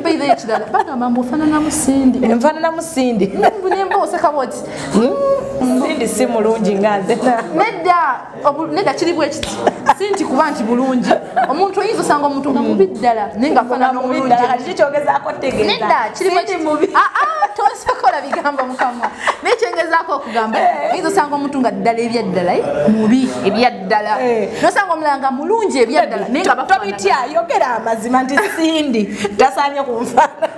baby ekidala bagamba mbufaanana musindi nfaanana musindi nemba oseka boti musindi si mulungi nga nze nedda kiri bwe kiti si nti kuba nti bulungi omuntu oyinza osanga omuntu nga mubi ddala naye nga afaanana omulungi kati kyogezaako tegeeza nedda kiri bwe kiti tosokola bigambo mukama naye kyengezaako okugamba oyinza osanga omuntu nga ddala ebyaddala mubi ebyaddala nosanga omulala nga mulungi ebyaddala naye nga tobitya yogera amazima nti sindi tasaanye kunfaana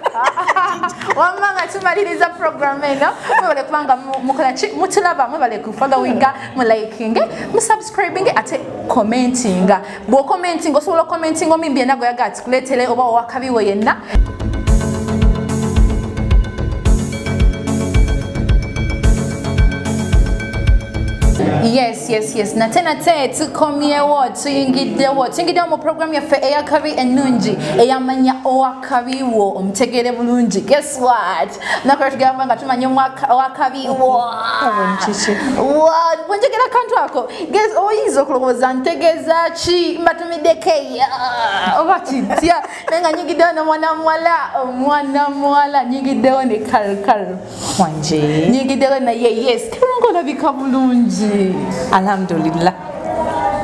wamma nga tumaliriza programu eno mwebale kubanga mukolaki mutulaba mwebale kufollowinga mulikinge musubscribinge ate commentinga bw'okomentinga osobola okomentinga omimbi yenna gweyaga ati kuleetere oba owakabiwe yenna Yes. Na tena tukomyewo tuyingiddewo mu program yaffe eyakabi ennungi eyamanya owakabiwo omutegere bulungi. Guess what? Nakora tugamba nga tumanya owakabiwo. Bwenjegera kantu ako. Guess oyinza okulowooza ntegeeza ki mbatumiddekeya oba kitya nenga nyigiddewo ne mwana muwala nyigiddewo ne kalkal wanje nyigiddewo naye yes tulongolabika bulungi. Alhamdulillah.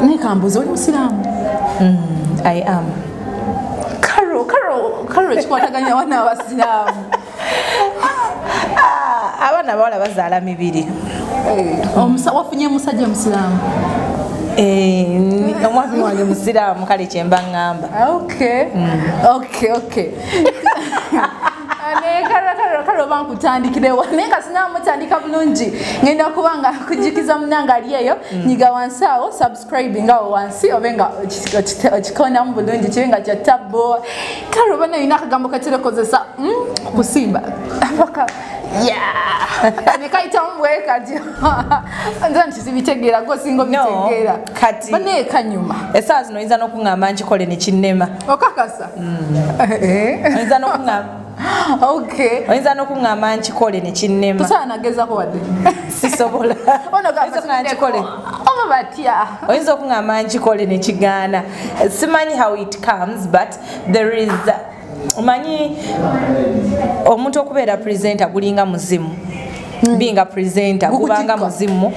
Nikambuza oli musiramu? I am. Karo kikwataganya wana abasiramu. Abaana bawala bazaala mibiri. Wafunye musajja musiramu? Omwami wange musiramu kale kyemba ngamba. Okay. Karo bankutandikirewo naye nga sinamutandika bulungi ngenda kubanga kujikiza munanga ali eyo nyiga wansi awo subscribing awo wansi obenga okikonamu bulungi kibenga kya tabo karo bana ina akagambo katirekozesa kusimba paka nekaita mbwe kati nza ntisibitegeera gosingo bitegeera kati bane kanyuma esaawa zino oyinza n'okungamba nkikole ne kinnema okakasa oyinza n'okungamba oyinza n'okungamba nkikole ne kinnema tosaanagezako wadde sisobola oba batya oyinza okungamba nkikole ne kigaana simanyi how it comes but there is omanyi omuntu okubeera presenter gulinga muzimu being a presenter kubanga muzimu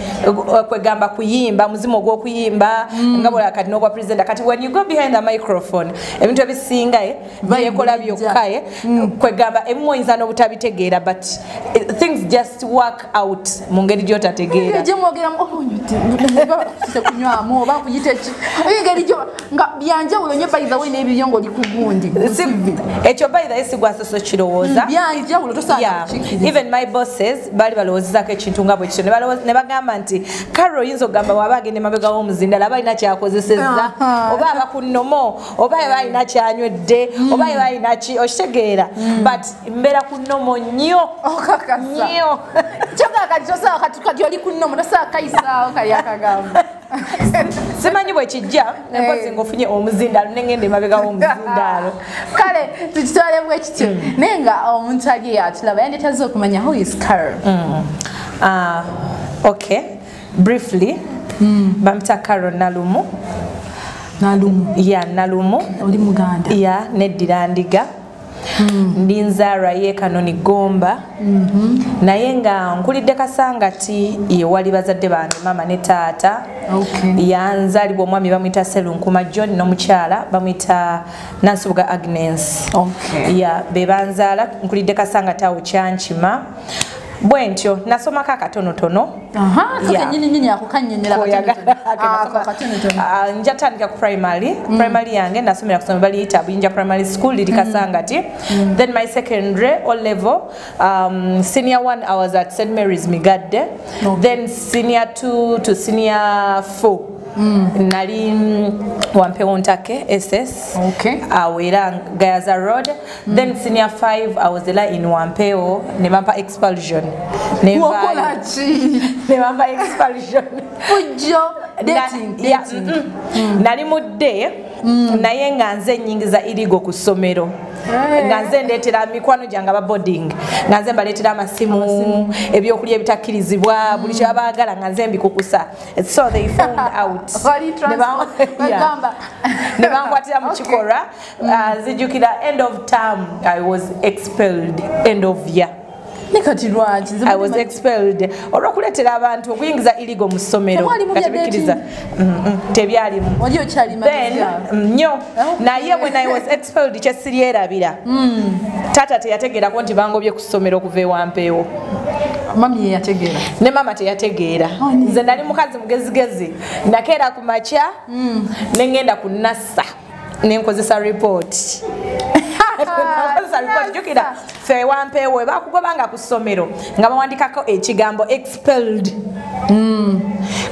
kwegamba kuyimba muzimu ogw'okuyimba nga bwala kati n'obwa presenter kati when you go behind the microphone ebintu ebisinga byekola byokka kwegamba ebimu oyinza n'obutabitegeera but things just work out mu ngeri gy'otategeera gyemwogeramu kunywamu oba kuyita ki engeri gyo nga byanjawulo nnyo by the way n'ebibyo ng'oli ku gundi ekyo by the way sigwasoso kirowooza byanjawulo tosaana even my bosses balowozako ekintu nga bwe kityo ne bagamba nti Carol oyinza okugamba waba agenda emabega w'omuzindala aba alina kyakozesezza oba aba ku nnomo oba aba alina kyanywedde oba aba alina ki okitegeera but mbeera ku nnomo nnyo nnyo kyogaa kati tosaba kati oli ku nnomo tosaba kayisaawo kali akagamba simanyi bwe kijja empozi ng'ofunye omuzindalo nengenda emabega w'omuzindalo kale tukitwale bwe kityo naye nga omuntu ali atulaba yandetaze okumanya who is Carol. Okay, briefly bamita Carol Nalumu. Nalumu oli Muganda neddira Ndiga ndi nzaalwa ye Kanoni Gomba naye nga nkulidde Kasangati ye wali bazadde bange mama ne taata yanzaalibwa omwami bamuyita Serunkuma John n'omukyala bamuyita Nansubuga Agnes be banzaala nkulidde Kasangati awo Kyankima bwentyo nasomako akatonotono njatandika ku primary yange nasomera ku ssomero baliyita Buyinja Primary School liri Kasangati then my secondary O level senior 1 I was at St Mary's Migadde then senior 2 to senior 4 nali Wampewo Ntake SS awera Gayaza Road then senior 5 I was there in Wampewo ne bampa expulsion ne bampa expulsion fujo dating nali mudde naye nga nze nyingiza irigo ku ssomero nga nze ndeetera mikwano gyange aba boarding nga nze mbaleetera amasimu ebyokulya ebitakkirizibwa buli kye babaagala nga nze mbikukusa so they found out ne bankwatira mu kikolwa nzijjukira end of term I was expelled end of year I was expelled olw'okuleetera abantu okuyingiza iligo mu ssomero nga tebikkiriza tebyalimu nnyo naye when I was expelled kye siryerabira taata teyategeerako nti bangobye ku ssomero okuva ewampeewo mami yategeera ne mama teyategeera nze nali mukazi mugezigezi nakeera ku makya ne ngenda ku nassa nenkozesa report jukira fe wampeewo bakugobanga ku ssomero nga bawandikako ekigambo expelled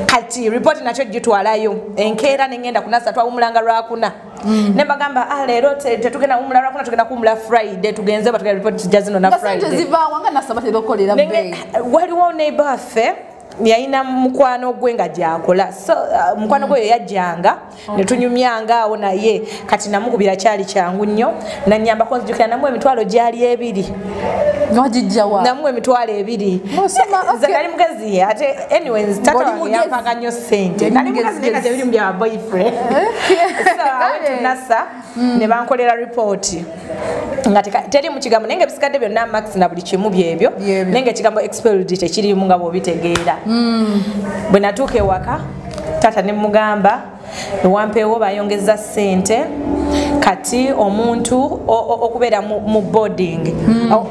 kati report nakyo gitwalayo enkeera nengenda kunasa twawumulanga lwakuna ne bagamba leero tetugenda kuwumula lwakuna tugenda kuwumula Friday tugenze batugenda report tujja zino na Friday waliwo neighbor affe yalina mukwano gwe nga gyakola so mukwano gwe yajjanga ne tunyumyanga awo naye kati namukubira kyali kyangu nnyo nanyambako nzijukira namwe emitwalo gyali ebiri namwe emitwalo ebiri nze nali mugezi ate anyways tata wange yampanga nnyo ssente nali mugezi negazi ebiri bya boyfriend so awe nasa ne bankolera report nga teri mu kigambo nenge bisikadde byonna max na buli kimu byebyo nenge ekigambo expelled tekirimu nga bw'obitegeera bwe natuuka ewaka tata ne mugamba ewampeewo bayongeza ssente kati omuntu okubeera mu boarding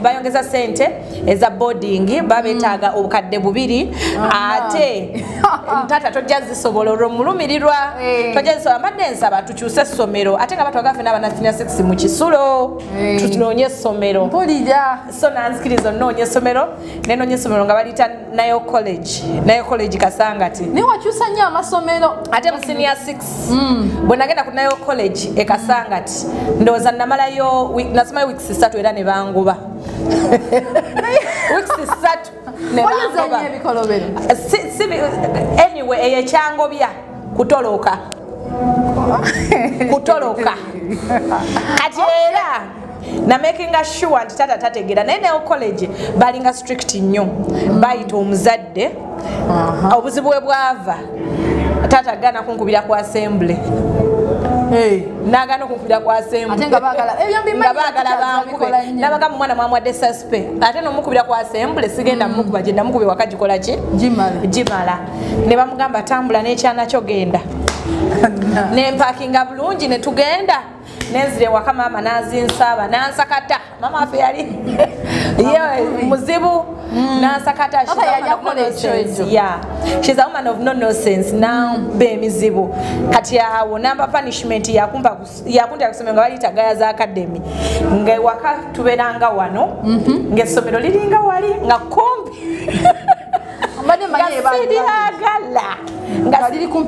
bayongeza ssente eza boarding babeetaaga obukadde 2 ate tata tojja zisobola olw'omulumirirwa tojja zisobola madde nsaba tukyuse essomero ate nga batwagafe n'abana senior 6 mu kisulo tunoonye essomero so nanzikiriza onoonye essomero nenoonye essomero nga baliyita nayo college Kasangati ne wakyusa nnyo amasomero ate mu senior 6 bwe nagenda ku nayo college e Kasangati ndowooza namalayo nasemayo weeks 3 era ne banguba weeks 3 ne banguba anyway eyekyangobya kutoloka kati era na making sure nti tata tategeera naye nayo college balinga strict nnyo bayita omuzadde obuzibu bwe bwava tata gana kunkubira ku assembly nagana okunkubira ku assembly nga baagala bankube nabagamba omwana mwamuwadde suspect ate nomukubira ku assembly sigenda mukuba gye namukubi waka gikola ki gimala ne bamugamba tambula n'ekyana kyo genda nempakinga bulungi ne tugenda nenzire waka mama nazinsaaba nansakata mama afe yali muzibu nansakata she's a woman of no nonsense nambe emizibu kati awo namba punishment yakunta kusomero nga baliyita Gayaza Academy nga waka tubeeranga wano ng'essomero liringa wali nga kumpi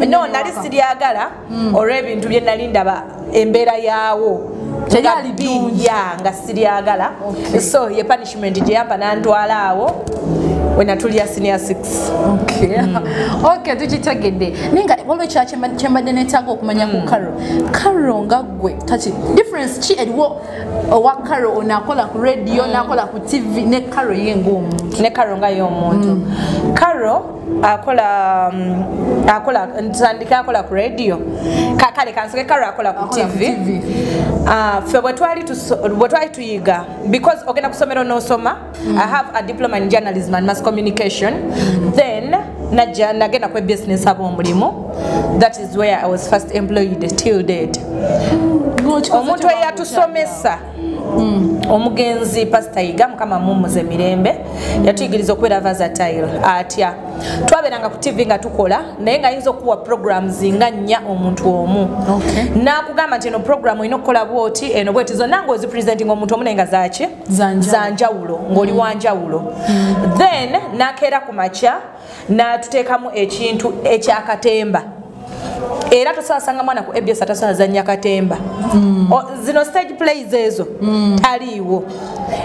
nali siryagala olw'ebintu bye nali ndaba embeera yaawo nga siryagala so ye punishment gye yampa nantwala awo wenatulya senior 6 okay tukitegedde ninga olwekya kyembadde neetaaga okumanya ku Carol nga gwe kati difference ki eriwo owa Carol onaakola ku radio nakola ku TV ne Carol ye ng'omuntu ne Carol nga y'omuntu Carol akola ntandika akola ku radio kale kansoke Carol akola ku TV fe bwe twali tuyiga because ogenda kusomero n'osoma I have a diploma in journalism and mass communication then nagenda ku business ab'omulimu that is where I was first employed till date omuntu eyatusomesa omugenzi Pastor Iga mukama mumuze mirembe yatuyigiriza okubeera versatile atya twaberanga ku TV nga tukola naye nga yinza okuwa programs nga nnya omuntu omu nakugamba nti eno program olina okukola bwoti eno bweti zonna nga ozipresenting omuntu omu naye nga zaki zanjawulo ng'oli wanjawulo then nakeera ku makya natuteekamu ekintu ekyakatemba era tosasanga mwana ku ABS atasazanya katemba zino stage plays ezo taliwo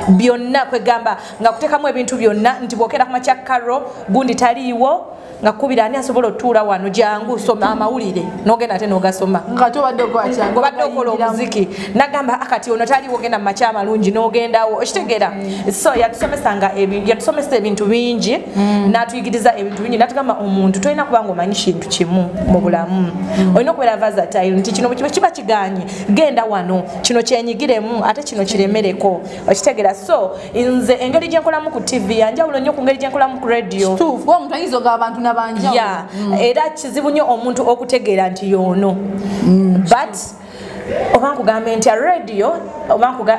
byonna kwegamba nga kutekamu ebintu byonna nti bwokera ku makyakaro gundi taliwo nga kubira ani asobola otuula wano jangu soma amawulire nogenda ate nogasoma nga tobadde okwakyangu obadde okola omuziki nagamba akati ono taliwo genda mu makya amalungi nogendawo okitegera so yatusomesa ebintu bingi natuyigiriza ebintu bingi natugamba omuntu tolina kubanga omanyi kintu kimu mu bulamu olina okubeera versatile nti kino kiba kiganye genda wano kino kyenyigiremu ate kino kiremereko okitegera so nze engeri gyenkolamu ku TV yanjawulo nnyo ku ngeri gyenkolamu ku radio kituufu omuntu ayinza ogaba abantu nabanjawulo era kizibu nnyo omuntu okutegeera nti yono but obankugambe nti radio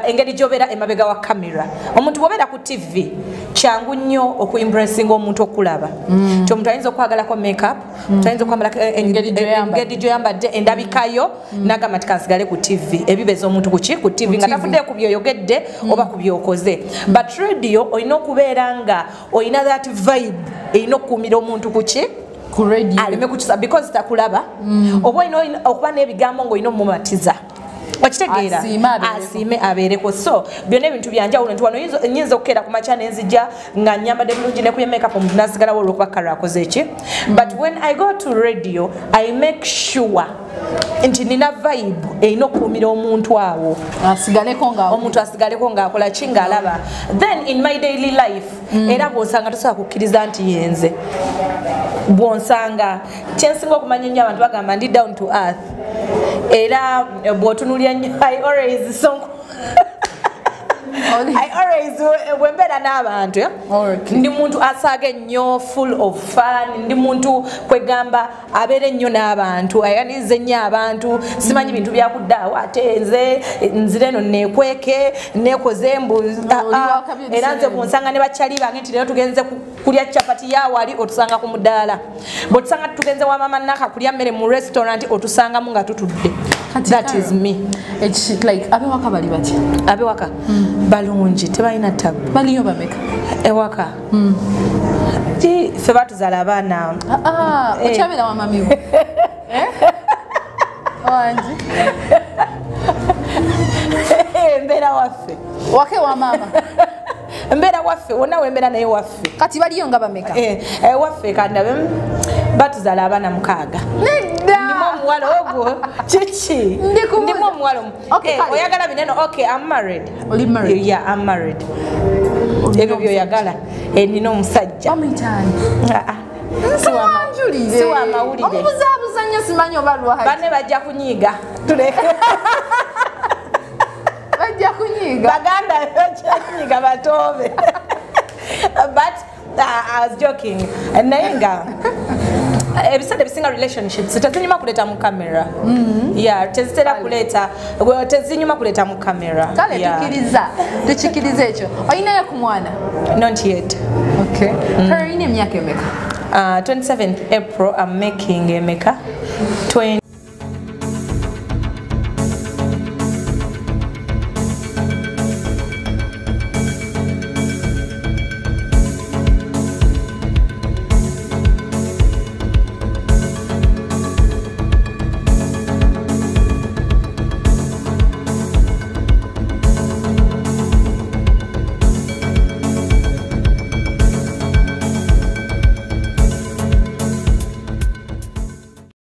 engeri gy'obeera emabega wa kamera omuntu bw'obeera ku TV kyangu nnyo okuimpressinga omuntu okulaba nti omuntu ayinza okwagalako makeup ayinza okwambala engeri gy'oyambadde endabikayo n'agamba nti kansigale ku TV ebibeza omuntu ku TV nga tafudde ku byoyogedde oba ku byokoze but radio olina okubeera nga olina that vibe erina okukuumira omuntu kuki aleme kukisa because takulaba oba olina okuba n'ebigambo ng'olina omumatiza okitegeera asiime abeereko so byonna ebintu byanjawulo nti wano nyinza okukeera ku makya nenzija nga nyambadde bulungi ne kuye makeup omuntu nasigalawo olwokuba kale akoze ki but when I go to radio I make sure nti nina vibe erina okukuumira omuntu awo omuntu asigaleko ng'akola ki ng'alaba then in my daily life era bw'onsanga tosobola kukkiriza nti yenze bw'onsanga kyensinga okumanya ennyo abantu bagamba ndi down to earth era bw'otunulya nnyo I always wembeera n'abantu ndi muntu asaaga ennyo full of fun ndi muntu kwegamba abeera ennyo n'abantu ayaniriza ennyo abantu simanyi bintu byakuddaawo ate nzire eno neekweke neekoze embuzi era nze kunsanga ne bakyali bange nti leero tugenze kulya capati yawali otusanga ku mudaala bwetusanga tugenze wa mama naka kulya mmere mu restaurant otusangamu nga tutudde that is me abewaka bali batya abewaka balungi tebalina tabu baliyo bameka ewaka ffe batuzaala abaana okyabera wa mamiwo wangi mbeera waffe wake wa mama mbeera waffe wonna wembeera naye waffe kati baliyo nga bameka waffe kandabe batuzaala abaana 6 ndimu omuwala ogwo kiki ndimu omuwala oyagala bineno okay I'm married yeah I'm married ebyo byoyagala nina omusajja siwa amawulire omubuzaabuza nnyo simanyi oba lwaki banne bajja kunyiiga tuleke bajja kunyiiga baganda bajja kunyiiga batoobe but I was joking naye nga ebiseera ebisinga relationships tezinyuma kuleeta mu kamera tezitera kuleeta tezinyuma kuleeta mu kamera kale tukikiriza ekyo olinayo ku mwana not yet olina emyaka emeka 27th April I'm making emeka 20